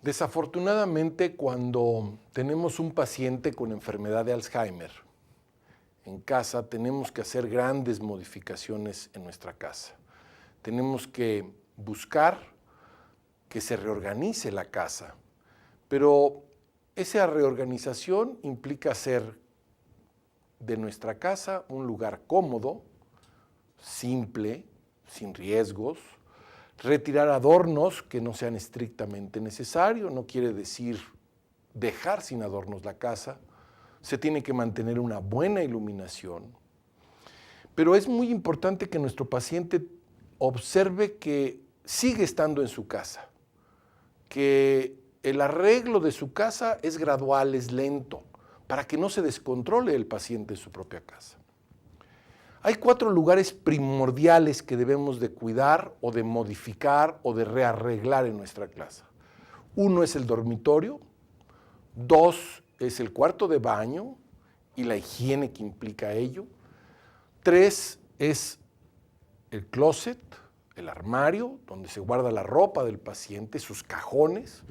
Desafortunadamente, cuando tenemos un paciente con enfermedad de Alzheimer en casa, tenemos que hacer grandes modificaciones en nuestra casa. Tenemos que buscar que se reorganice la casa, pero esa reorganización implica hacer de nuestra casa un lugar cómodo, simple, sin riesgos, retirar adornos que no sean estrictamente necesarios, no quiere decir dejar sin adornos la casa, se tiene que mantener una buena iluminación, pero es muy importante que nuestro paciente observe que sigue estando en su casa, que el arreglo de su casa es gradual, es lento, para que no se descontrole el paciente en su propia casa. Hay 4 lugares primordiales que debemos de cuidar o de modificar o de rearreglar en nuestra casa. 1 es el dormitorio, 2 es el cuarto de baño y la higiene que implica ello, 3 es el closet, el armario donde se guarda la ropa del paciente, sus cajones,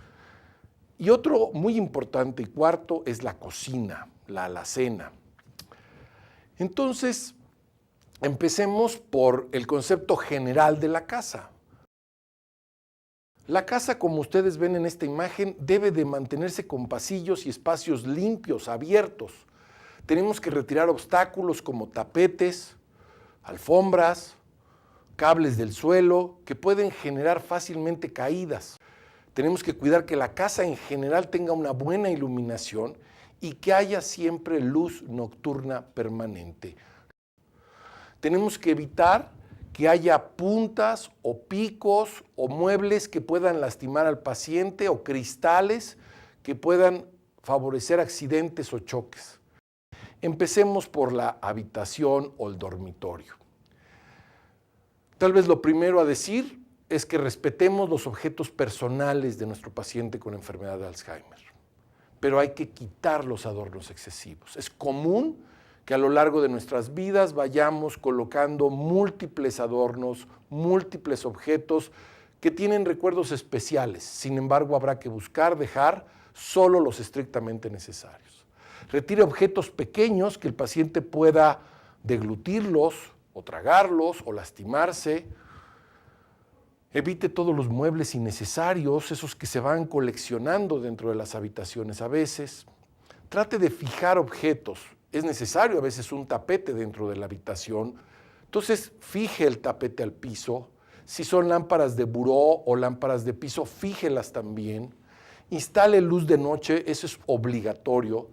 y otro muy importante y cuarto es la cocina, la alacena. Entonces, empecemos por el concepto general de la casa. La casa, como ustedes ven en esta imagen, debe de mantenerse con pasillos y espacios limpios, abiertos. Tenemos que retirar obstáculos como tapetes, alfombras, cables del suelo, que pueden generar fácilmente caídas. Tenemos que cuidar que la casa en general tenga una buena iluminación y que haya siempre luz nocturna permanente. Tenemos que evitar que haya puntas o picos o muebles que puedan lastimar al paciente o cristales que puedan favorecer accidentes o choques. Empecemos por la habitación o el dormitorio. Tal vez lo primero a decir es que respetemos los objetos personales de nuestro paciente con enfermedad de Alzheimer, pero hay que quitar los adornos excesivos. Es común que a lo largo de nuestras vidas vayamos colocando múltiples adornos, múltiples objetos que tienen recuerdos especiales. Sin embargo, habrá que buscar dejar solo los estrictamente necesarios. Retire objetos pequeños que el paciente pueda deglutirlos o tragarlos o lastimarse. Evite todos los muebles innecesarios, esos que se van coleccionando dentro de las habitaciones a veces. Trate de fijar objetos. Es necesario a veces un tapete dentro de la habitación. Entonces, fije el tapete al piso. Si son lámparas de buró o lámparas de piso, fíjelas también. Instale luz de noche, eso es obligatorio.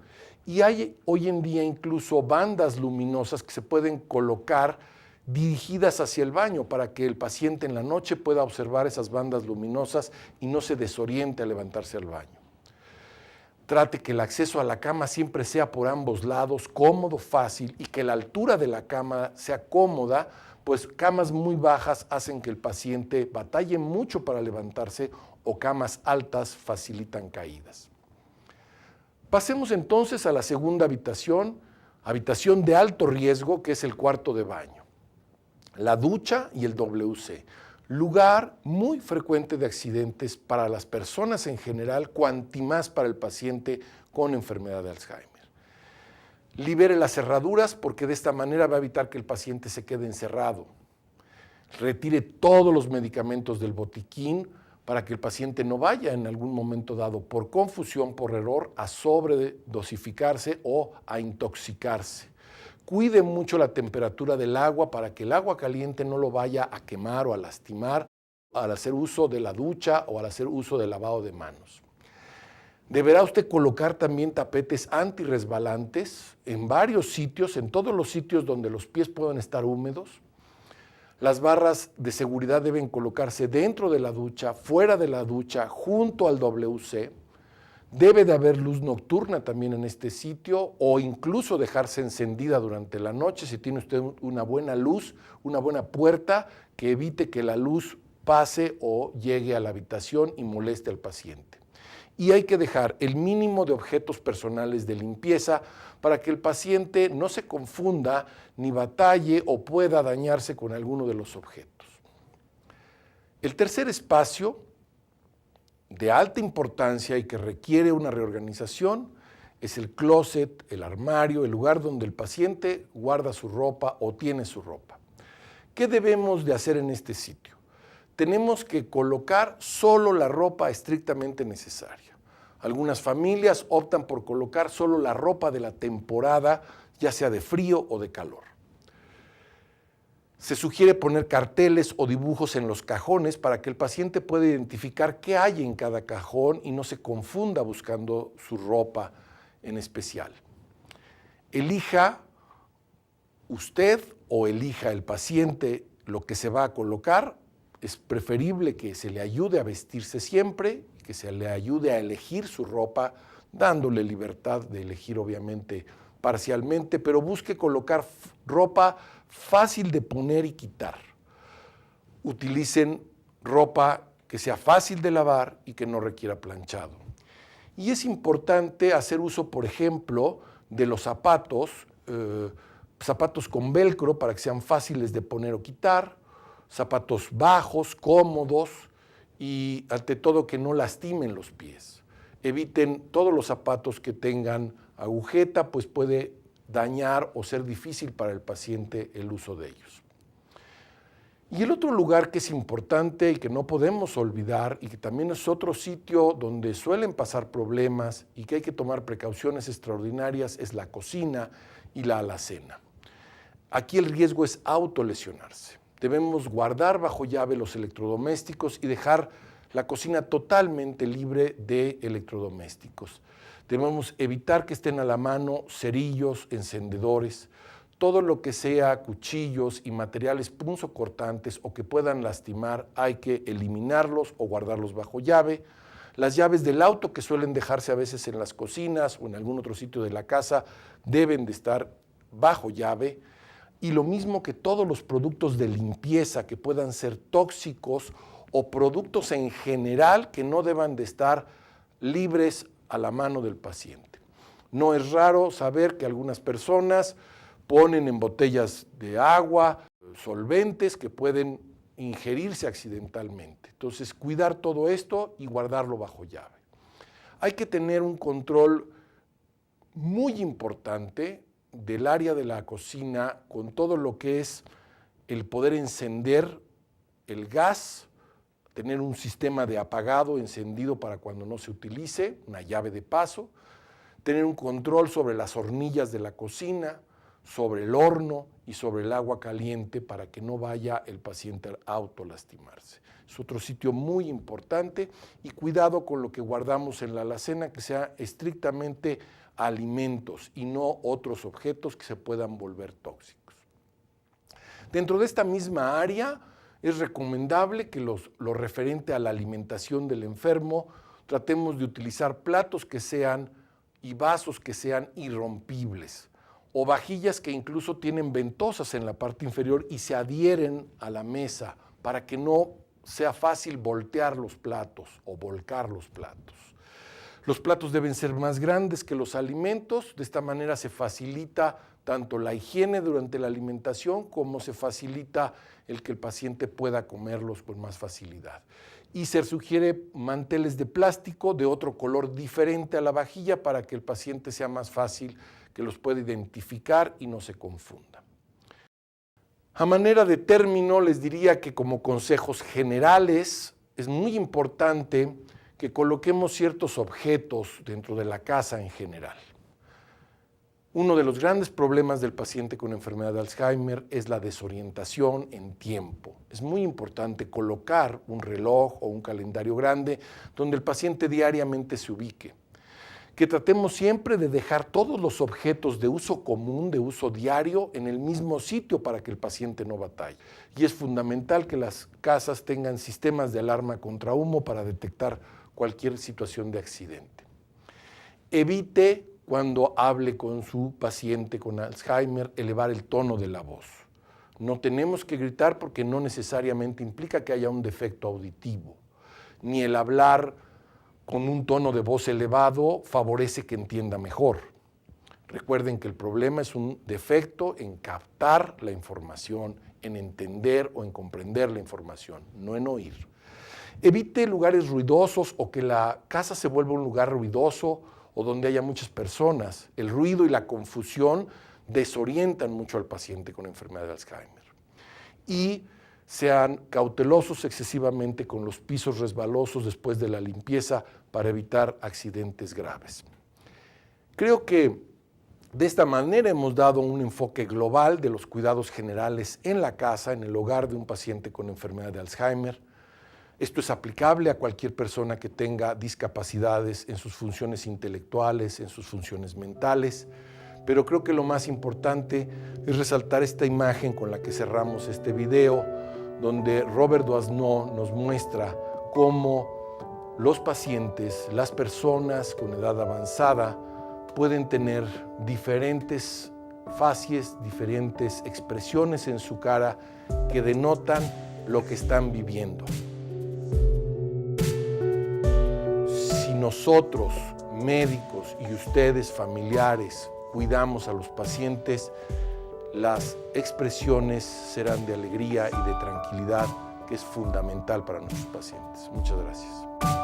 Y hay hoy en día incluso bandas luminosas que se pueden colocar dirigidas hacia el baño para que el paciente en la noche pueda observar esas bandas luminosas y no se desoriente al levantarse al baño. Trate que el acceso a la cama siempre sea por ambos lados, cómodo, fácil, y que la altura de la cama sea cómoda, pues camas muy bajas hacen que el paciente batalle mucho para levantarse o camas altas facilitan caídas. Pasemos entonces a la segunda habitación de alto riesgo, que es el cuarto de baño. La ducha y el WC, lugar muy frecuente de accidentes para las personas en general, cuanti más para el paciente con enfermedad de Alzheimer. Libere las cerraduras porque de esta manera va a evitar que el paciente se quede encerrado. Retire todos los medicamentos del botiquín para que el paciente no vaya en algún momento dado por confusión, por error, a sobredosificarse o a intoxicarse. Cuide mucho la temperatura del agua para que el agua caliente no lo vaya a quemar o a lastimar al hacer uso de la ducha o al hacer uso del lavado de manos. Deberá usted colocar también tapetes antirresbalantes en varios sitios, en todos los sitios donde los pies puedan estar húmedos. Las barras de seguridad deben colocarse dentro de la ducha, fuera de la ducha, junto al WC. Debe de haber luz nocturna también en este sitio o incluso dejarse encendida durante la noche si tiene usted una buena luz, una buena puerta que evite que la luz pase o llegue a la habitación y moleste al paciente. Y hay que dejar el mínimo de objetos personales de limpieza para que el paciente no se confunda ni batalle o pueda dañarse con alguno de los objetos. El tercer espacio de alta importancia y que requiere una reorganización es el closet, el armario, el lugar donde el paciente guarda su ropa o tiene su ropa. ¿Qué debemos de hacer en este sitio? Tenemos que colocar solo la ropa estrictamente necesaria. Algunas familias optan por colocar solo la ropa de la temporada, ya sea de frío o de calor. Se sugiere poner carteles o dibujos en los cajones para que el paciente pueda identificar qué hay en cada cajón y no se confunda buscando su ropa en especial. Elija usted o elija el paciente lo que se va a colocar. Es preferible que se le ayude a vestirse siempre, que se le ayude a elegir su ropa, dándole libertad de elegir obviamente parcialmente, pero busque colocar ropa fácil de poner y quitar. Utilicen ropa que sea fácil de lavar y que no requiera planchado. Y es importante hacer uso, por ejemplo, de los zapatos, zapatos con velcro para que sean fáciles de poner o quitar, zapatos bajos, cómodos y ante todo que no lastimen los pies. Eviten todos los zapatos que tengan agujeta, pues puede dañar o ser difícil para el paciente el uso de ellos. Y el otro lugar que es importante y que no podemos olvidar y que también es otro sitio donde suelen pasar problemas y que hay que tomar precauciones extraordinarias es la cocina y la alacena. Aquí el riesgo es autolesionarse. Debemos guardar bajo llave los electrodomésticos y dejar la cocina totalmente libre de electrodomésticos. Debemos evitar que estén a la mano cerillos, encendedores, todo lo que sea cuchillos y materiales punzocortantes o que puedan lastimar hay que eliminarlos o guardarlos bajo llave. Las llaves del auto que suelen dejarse a veces en las cocinas o en algún otro sitio de la casa deben de estar bajo llave. Y lo mismo que todos los productos de limpieza que puedan ser tóxicos o productos en general que no deban de estar libres a la mano del paciente. No es raro saber que algunas personas ponen en botellas de agua solventes que pueden ingerirse accidentalmente. Entonces, cuidar todo esto y guardarlo bajo llave. Hay que tener un control muy importante del área de la cocina con todo lo que es el poder encender el gas, tener un sistema de apagado, encendido para cuando no se utilice, una llave de paso, tener un control sobre las hornillas de la cocina, sobre el horno y sobre el agua caliente para que no vaya el paciente a autolastimarse. Es otro sitio muy importante y cuidado con lo que guardamos en la alacena, que sea estrictamente alimentos y no otros objetos que se puedan volver tóxicos. Dentro de esta misma área es recomendable que lo referente a la alimentación del enfermo tratemos de utilizar platos que sean y vasos que sean irrompibles o vajillas que incluso tienen ventosas en la parte inferior y se adhieren a la mesa para que no sea fácil voltear los platos o volcar los platos. Los platos deben ser más grandes que los alimentos, de esta manera se facilita tanto la higiene durante la alimentación como se facilita el que el paciente pueda comerlos con más facilidad. Y se sugiere manteles de plástico de otro color diferente a la vajilla para que el paciente sea más fácil que los pueda identificar y no se confunda. A manera de término, les diría que como consejos generales es muy importante que coloquemos ciertos objetos dentro de la casa en general. Uno de los grandes problemas del paciente con enfermedad de Alzheimer es la desorientación en tiempo. Es muy importante colocar un reloj o un calendario grande donde el paciente diariamente se ubique. Que tratemos siempre de dejar todos los objetos de uso común, de uso diario, en el mismo sitio para que el paciente no batalle. Y es fundamental que las casas tengan sistemas de alarma contra humo para detectar cualquier situación de accidente. Evite, cuando hable con su paciente con Alzheimer, elevar el tono de la voz. No tenemos que gritar porque no necesariamente implica que haya un defecto auditivo, ni el hablar con un tono de voz elevado favorece que entienda mejor. Recuerden que el problema es un defecto en captar la información, en entender o en comprender la información, no en oír. Evite lugares ruidosos o que la casa se vuelva un lugar ruidoso o donde haya muchas personas. El ruido y la confusión desorientan mucho al paciente con enfermedad de Alzheimer. Y sean cautelosos excesivamente con los pisos resbalosos después de la limpieza para evitar accidentes graves. Creo que de esta manera hemos dado un enfoque global de los cuidados generales en la casa, en el hogar de un paciente con enfermedad de Alzheimer. Esto es aplicable a cualquier persona que tenga discapacidades en sus funciones intelectuales, en sus funciones mentales, pero creo que lo más importante es resaltar esta imagen con la que cerramos este video, donde Robert Doisneau nos muestra cómo los pacientes, las personas con edad avanzada, pueden tener diferentes facies, diferentes expresiones en su cara que denotan lo que están viviendo. Si nosotros, médicos, y ustedes, familiares, cuidamos a los pacientes, las expresiones serán de alegría y de tranquilidad, que es fundamental para nuestros pacientes. Muchas gracias.